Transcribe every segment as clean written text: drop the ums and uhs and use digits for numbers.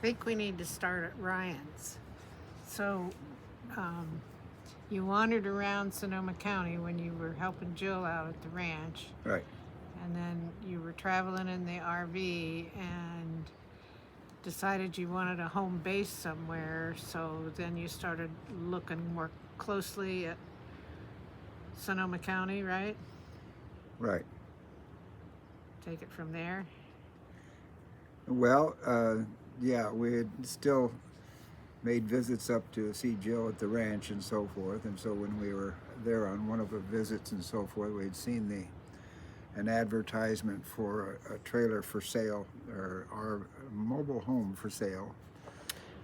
think we need to start at Ryan's. So, um, you wandered around Sonoma County when you were helping Jill out at the ranch, Right. and then you were traveling in the RV and decided you wanted a home base somewhere. So then you started looking more closely at Sonoma County, right? Right. Take it from there. Well, yeah, we had still made visits up to see Jill at the ranch and so forth. And so when we were there on one of the visits and so forth, we had seen an advertisement for a trailer for sale, or our mobile home for sale.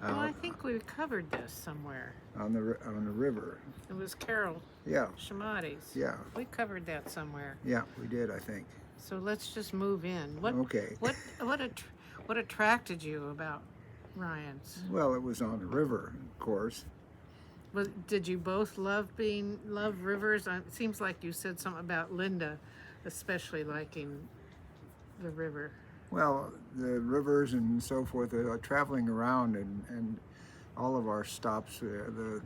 Well, I think we covered this somewhere. On the river. It was Carol Yeah. Shamati's. Yeah. We covered that somewhere. Yeah, we did, I think. So let's just move in. Okay. What attracted you about Ryan's? Well, it was on the river, of course. Did you both love rivers? It seems like you said something about Linda, especially liking the river. Well, the rivers and so forth, traveling around and all of our stops, the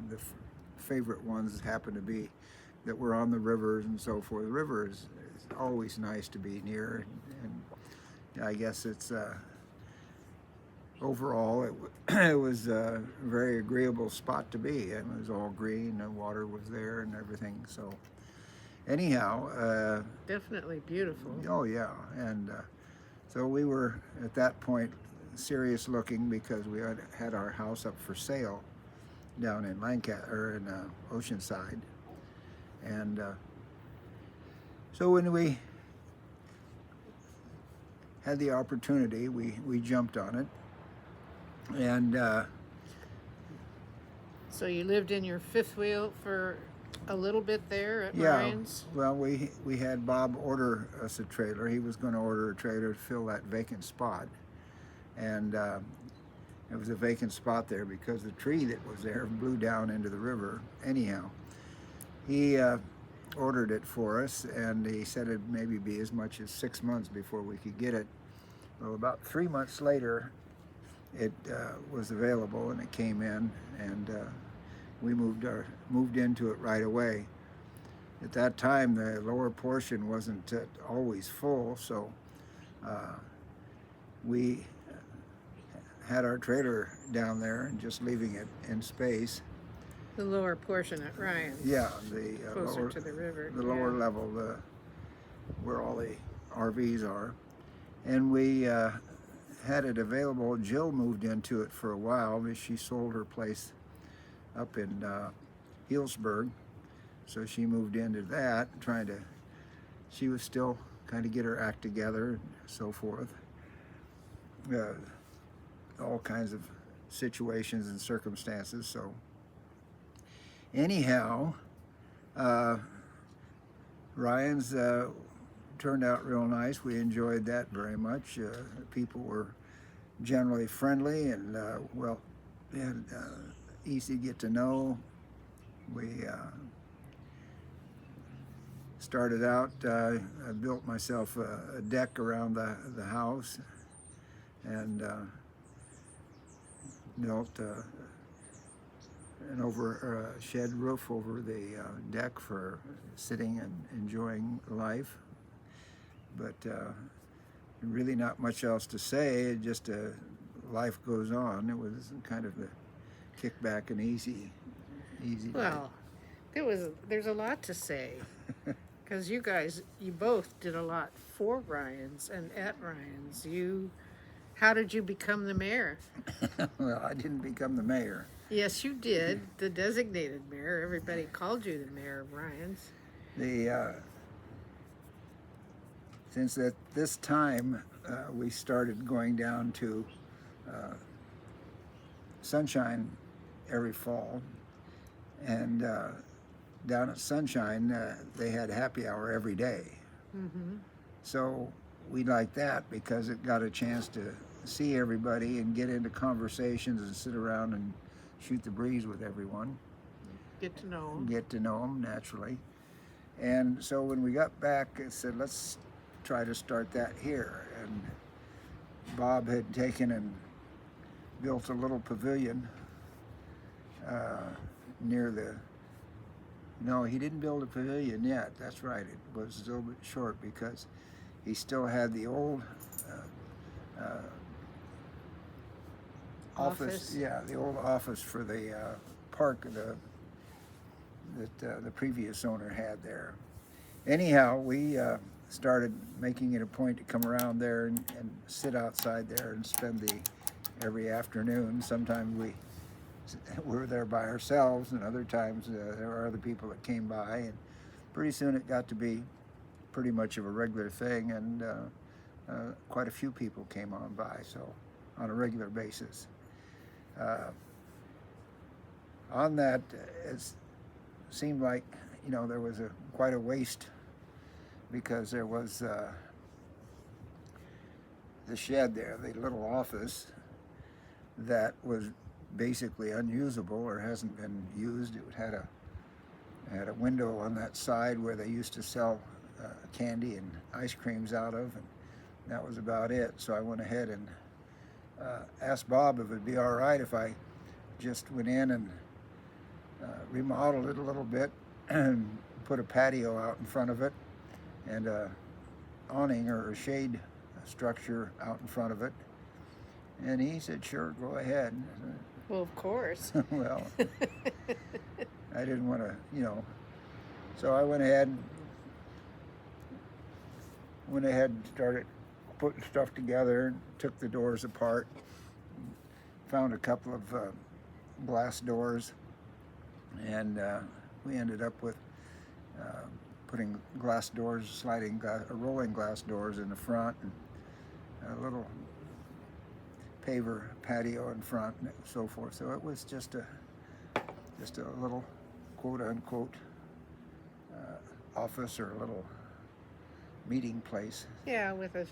favorite ones happen to be that we're on the rivers and so forth. The river is always nice to be near, and I guess it's overall it was a very agreeable spot to be. It was all green, the water was there and everything. So anyhow, definitely beautiful. Oh yeah, and so we were at that point serious looking because we had our house up for sale down in Lancaster, in Oceanside, and so when we had the opportunity, we jumped on it, and so you lived in your fifth wheel for a little bit there at yeah, Ryan's? well, we had Bob order us a trailer. He was going to order a trailer to fill that vacant spot, and it was a vacant spot there because the tree that was there blew down into the river. Anyhow, he ordered it for us, and he said it'd maybe be as much as 6 months before we could get it. Well, about 3 months later, it was available, and it came in, and we moved into it right away. At that time, the lower portion wasn't always full, so we had our trailer down there and just leaving it in space. The lower portion at Ryan's. Yeah, the closer lower, to the river. the lower level, where all the RVs are, and we had it available. Jill moved into it for a while, but she sold her place up in Healdsburg, so she moved into that, she was still kind of get her act together and so forth. All kinds of situations and circumstances. So anyhow, Ryan's turned out real nice. We enjoyed that very much. People were generally friendly and and easy to get to know. We started out, I built myself a deck around the house, and built an shed roof over the deck for sitting and enjoying life. But really not much else to say. Just life goes on. It was kind of the kickback and easy. Well, there's a lot to say because you both did a lot for Ryan's and at Ryan's. How did you become the mayor? Well, I didn't become the mayor. Yes, you did. The designated mayor. Everybody called you the mayor of Ryan's. Since at this time we started going down to Sunshine every fall, and down at Sunshine they had happy hour every day. Mm-hmm. So we liked that because it got a chance to see everybody and get into conversations and sit around and shoot the breeze with everyone. Get to know them naturally. And so when we got back, I said, let's try to start that here. And Bob had taken and built a little pavilion near the. No, he didn't build a pavilion yet. That's right. It was a little bit short because he still had the old office. Yeah, the old office for the park that the previous owner had there. Anyhow, we started making it a point to come around there and sit outside there and spend every afternoon. Sometimes we were there by ourselves, and other times there were other people that came by, and pretty soon it got to be pretty much of a regular thing, and quite a few people came on by, so on a regular basis. On that, it seemed like, there was quite a waste, because there was the shed there, the little office, that was basically unusable or hasn't been used. It had a window on that side where they used to sell candy and ice creams out of, and that was about it. So I went ahead and asked Bob if it'd be all right if I just went in and remodeled it a little bit and put a patio out in front of it and a awning or a shade structure out in front of it. And he said, sure, go ahead. Well, of course. Well, I didn't want to, so I went ahead and started putting stuff together, took the doors apart, found a couple of glass doors, and we ended up with putting glass doors, rolling glass doors in the front, and a little paver patio in front, and so forth. So it was just a little quote-unquote office, or a little meeting place. Yeah, with a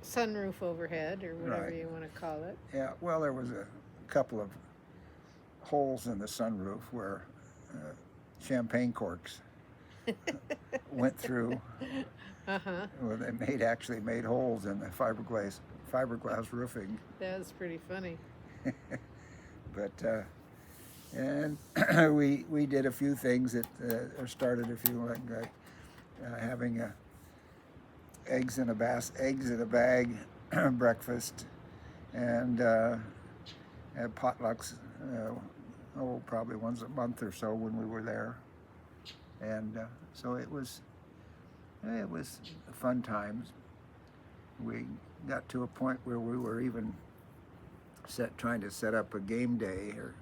sunroof overhead, or whatever Right. you want to call it. Yeah, well, there was a couple of holes in the sunroof where champagne corks went through. Uh-huh. Well, they actually made holes in the fiberglass roofing. That was pretty funny. But and we did a few things that or started a few, like having eggs in a bag breakfast, and had potlucks. Probably once a month or so when we were there, and so it was fun times. We got to a point where we were even trying to set up a game day or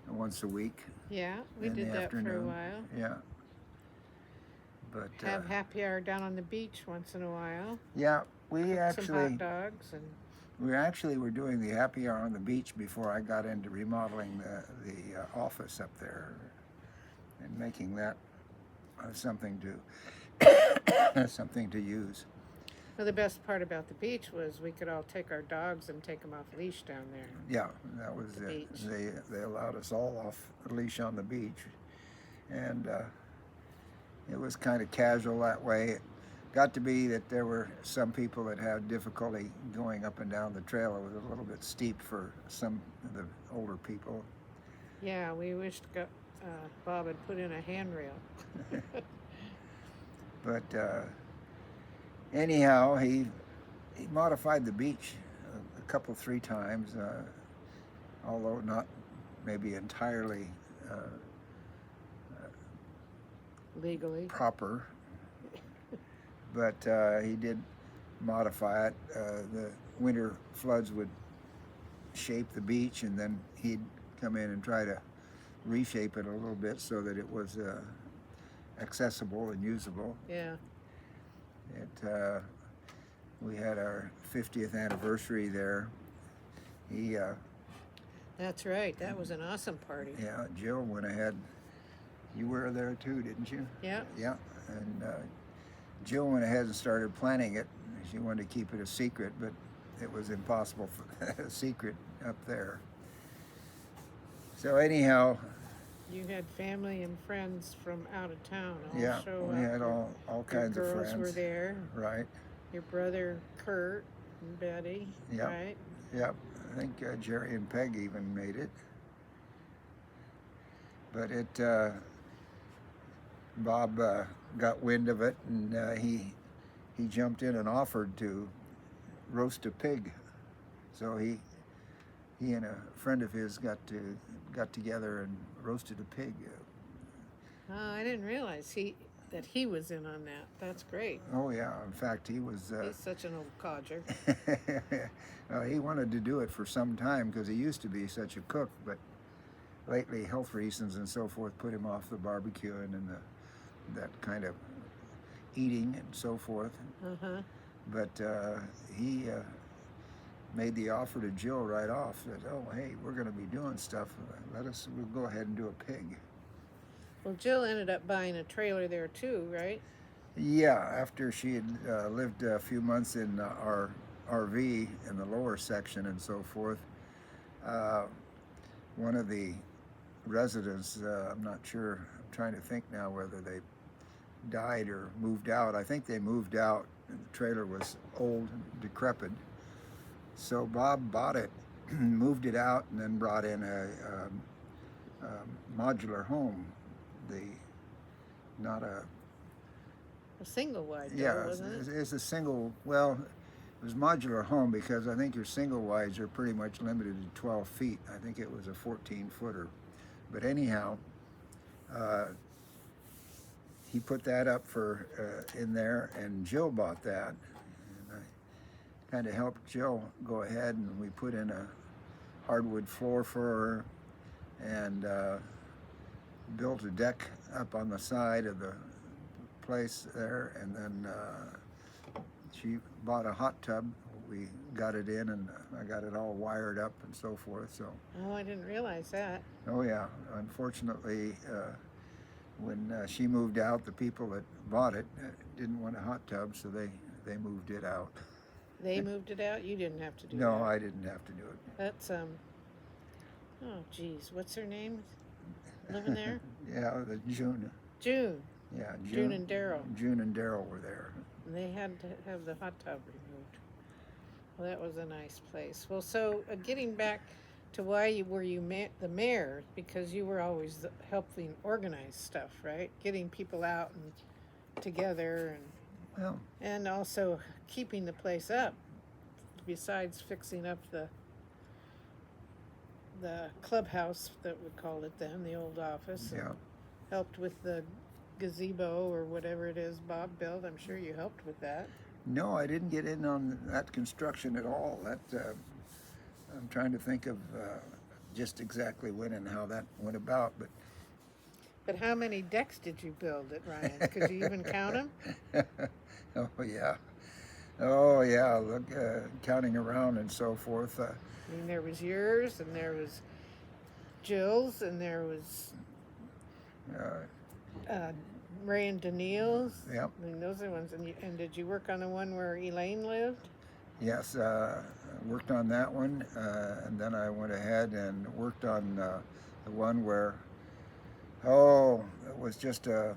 once a week. Yeah, we in did the that afternoon. for a while. Yeah. But Have happy hour down on the beach once in a while. yeah, we Some hot actually dogs and were doing the happy hour on the beach before I got into remodeling the office up there and making that something to use. well, the best part about the beach was we could all take our dogs and take them off leash down there. Yeah, that was The it. beach. They allowed us all off the leash on the beach, and it was kind of casual that way. It got to be that there were some people that had difficulty going up and down the trail. It was a little bit steep for some of the older people. Yeah, we wished Bob had put in a handrail. But anyhow, he modified the beach three times, although not maybe entirely Legally. proper. But he did modify it. The winter floods would shape the beach, and then he'd come in and try to reshape it a little bit so that it was accessible and usable. Yeah. We had our 50th anniversary there. That's right. That was an awesome party. Yeah, Jill went ahead. You were there too, didn't you? Yeah. Yeah, and Jill went ahead and started planning it. She wanted to keep it a secret, but it was impossible for a secret up there. So anyhow, You had family and friends from out of town all yeah, show we up. had all Your kinds of girls friends. were there. Right. Your brother Kurt, and Betty, Yep. right? Yep. I think Gerry and Peg even made it. But Bob got wind of it, and he jumped in and offered to roast a pig. So he and a friend of his got together and roasted a pig. Oh, I didn't realize that he was in on that. That's great. Oh yeah, in fact he was. He's such an old codger. He wanted to do it for some time because he used to be such a cook, but lately health reasons and so forth put him off the barbecuing and that kind of eating and so forth. Uh-huh. But he made the offer to Jill right off that, oh hey, we're going to be doing stuff. We'll go ahead and do a pig. Well, Jill ended up buying a trailer there too, right? Yeah, after she had lived a few months in our RV in the lower section and so forth, one of the residents, I'm not sure, I'm trying to think now whether they died or moved out. I think they moved out, and the trailer was old and decrepit. So Bob bought it, moved it out, and then brought in a modular home. Not a single wide door, yeah, wasn't it? it's a single. Well, it was modular home because I think your single wides are pretty much limited to 12 feet. I think it was a 14-footer. But anyhow, he put that up for in there, and Jill bought that. And I kind of helped Jill go ahead, and we put in a hardwood floor for her, and built a deck up on the side of the place there, and then she bought a hot tub. We got it in, and I got it all wired up and so forth. So. Oh, I didn't realize that. Oh yeah. Unfortunately, when she moved out, the people that bought it didn't want a hot tub, so they moved it out. They moved it out? You didn't have to do No, that. I didn't have to do it. That's oh geez, what's her name? Living there? Yeah, the June. June. Yeah, June and Daryl. June and Daryl were there. And they had to have the hot tub removed. Well, that was a nice place. Well, so getting back to why you the mayor, because you were always helping organize stuff, right? Getting people out and together, Well, and also keeping the place up. Besides fixing up the clubhouse, that we called it then, the old office. yeah. Helped with the gazebo or whatever it is Bob built. I'm sure you helped with that. No, I didn't get in on that construction at all. I'm trying to think of just exactly when and how that went about, but. But how many decks did you build at Ryan? Could you even count them? Oh yeah. Look, counting around and so forth. I mean, there was yours, and there was Jill's, and there was Ray and Daniil's. Yep. I mean, those are the ones. And did you work on the one where Elaine lived? Yes, I worked on that one, and then I went ahead and worked on the one where, it was just a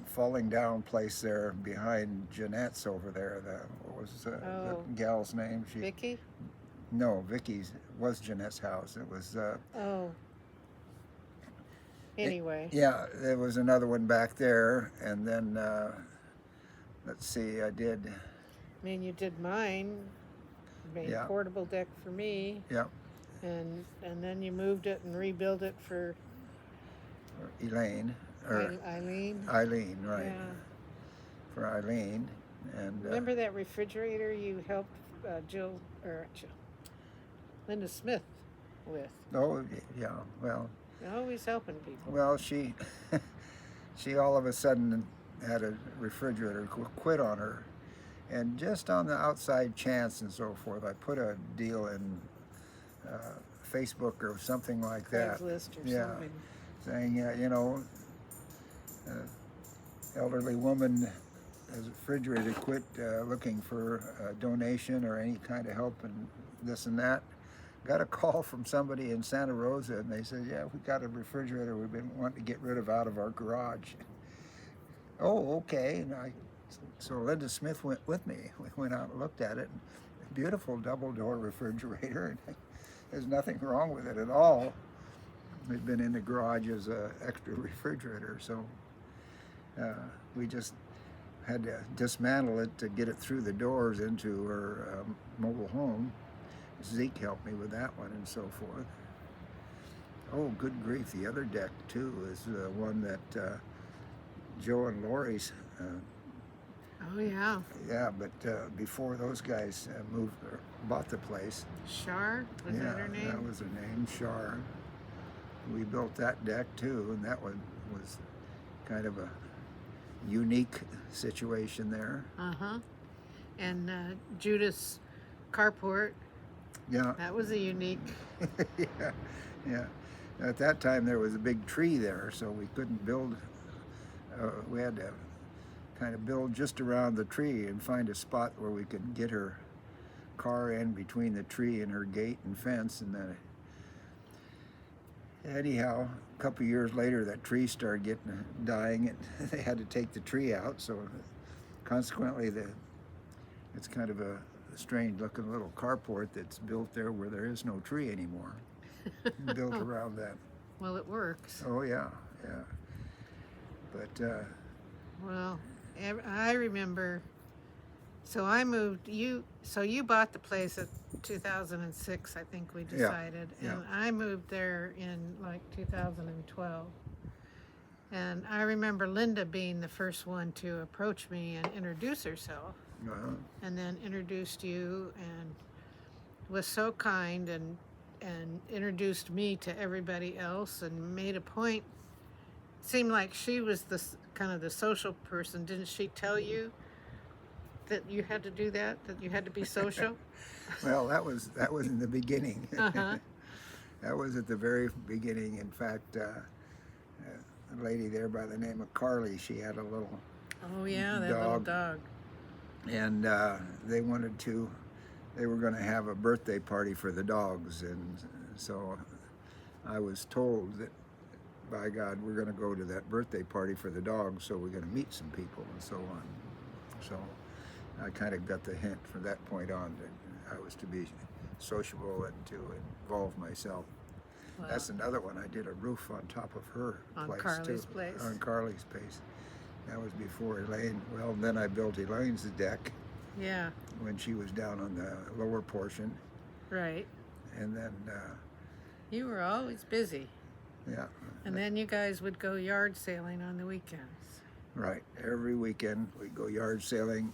falling down place there behind Jeanette's over there. What was the gal's name? Vicky? No, Vicky's was Jeanette's house. It was. Anyway. There was another one back there, and then let's see, I did. I mean, you did mine. You made a portable deck for me. Yep. And then you moved it and rebuilt it for Elaine. Eileen. Eileen, right. Yeah. For Eileen. And remember that refrigerator you helped Linda Smith with? Oh, yeah, well. You're always helping people. Well, she all of a sudden had a refrigerator quit on her. And just on the outside chance and so forth, I put a deal in Facebook or something like that. Craigslist or something. Saying, elderly woman has a refrigerator quit looking for a donation or any kind of help and this and that. Got a call from somebody in Santa Rosa, and they said, yeah, we got a refrigerator we've been wanting to get rid of out of our garage. Oh, okay. And so Linda Smith went with me. We went out and looked at it and beautiful double door refrigerator. There's nothing wrong with it at all. It's been in the garage as an extra refrigerator, so we just had to dismantle it to get it through the doors into her mobile home. Zeke helped me with that one and so forth. Oh, good grief, the other deck too is one that Joe and Lori's Oh, yeah. yeah, but before those guys moved or bought the place. Shar? Was Yeah, that her name? that was her name, Shar. We built that deck too, and that one was kind of a unique situation there. Uh-huh. And Judith's carport, Yeah, that was a unique... yeah, yeah. At that time there was a big tree there, so we couldn't build. We had to kind of build just around the tree and find a spot where we could get her car in between the tree and her gate and fence. And then, anyhow, a couple of years later, that tree started dying, and they had to take the tree out. So, consequently, it's kind of a strange-looking little carport that's built there where there is no tree anymore. Built around that. Well, it works. Oh yeah, yeah. But Well, I remember, so I moved, so you bought the place at 2006, I think we decided. Yeah. And I moved there in like 2012. And I remember Linda being the first one to approach me and introduce herself. And then introduced you and was so kind and introduced me to everybody else and made a point. Seemed like she was the kind of the social person. Didn't she tell you that you had to do that you had to be social? Well, that was in the beginning. Uh-huh. That was at the very beginning. In fact, a lady there by the name of Carly, she had a little Oh yeah, that little dog. And they were going to have a birthday party for the dogs, and so I was told that, by God, we're going to go to that birthday party for the dogs, so we're going to meet some people and so on. So I kind of got the hint from that point on that I was to be sociable and to involve myself. Wow. That's another one. I did a roof on top of her On place Carly's too. place. On Carly's place. That was before Elaine. Well, then I built Elaine's deck Yeah, when she was down on the lower portion, right. and then You were always busy. yeah, And then you guys would go yard sailing on the weekends. right. Every weekend we'd go yard sailing.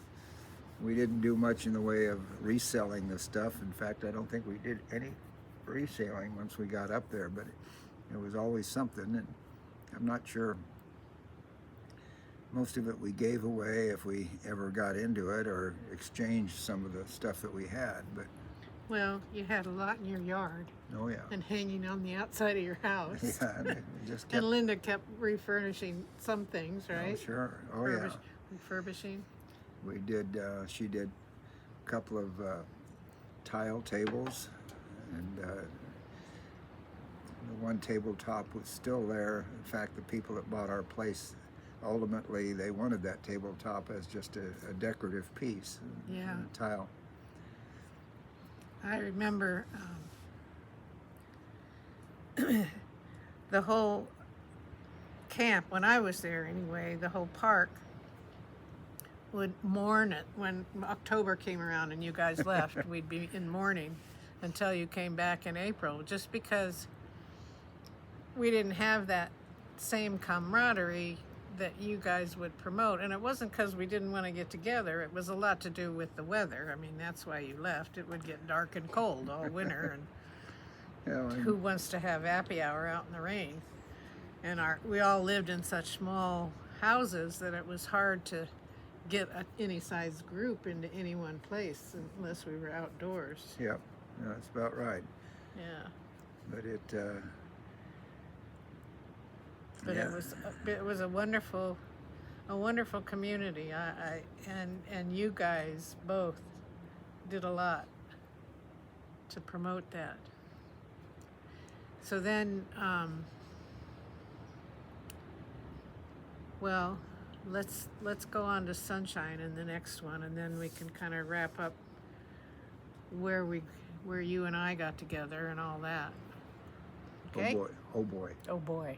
We didn't do much in the way of reselling the stuff. In fact, I don't think we did any reselling once we got up there, but it was always something, and I'm not sure. Most of it we gave away if we ever got into it, or exchanged some of the stuff that we had, but Well, you had a lot in your yard oh yeah. and hanging on the outside of your house. Yeah, and it just kept, And Linda kept refurnishing some things, right? oh sure, oh yeah. Refurbishing. We did, she did a couple of tile tables, and the one tabletop was still there. In fact, the people that bought our place, ultimately, they wanted that tabletop as just a decorative piece, Yeah. a tile. I remember the whole camp, when I was there anyway, the whole park would mourn it when October came around and you guys left. We'd be in mourning until you came back in April, just because we didn't have that same camaraderie that you guys would promote. And it wasn't because we didn't want to get together. It was a lot to do with the weather. I mean, that's why you left. It would get dark and cold all winter, and Yeah, who wants to have happy hour out in the rain? And we all lived in such small houses that it was hard to get any size group into any one place unless we were outdoors. yeah, that's about right. Yeah. But But yeah. it was a wonderful community. And you guys both did a lot to promote that. So then, well, let's go on to Sunshine in the next one, and then we can kind of wrap up where you and I got together and all that. Okay? Oh boy. Oh boy.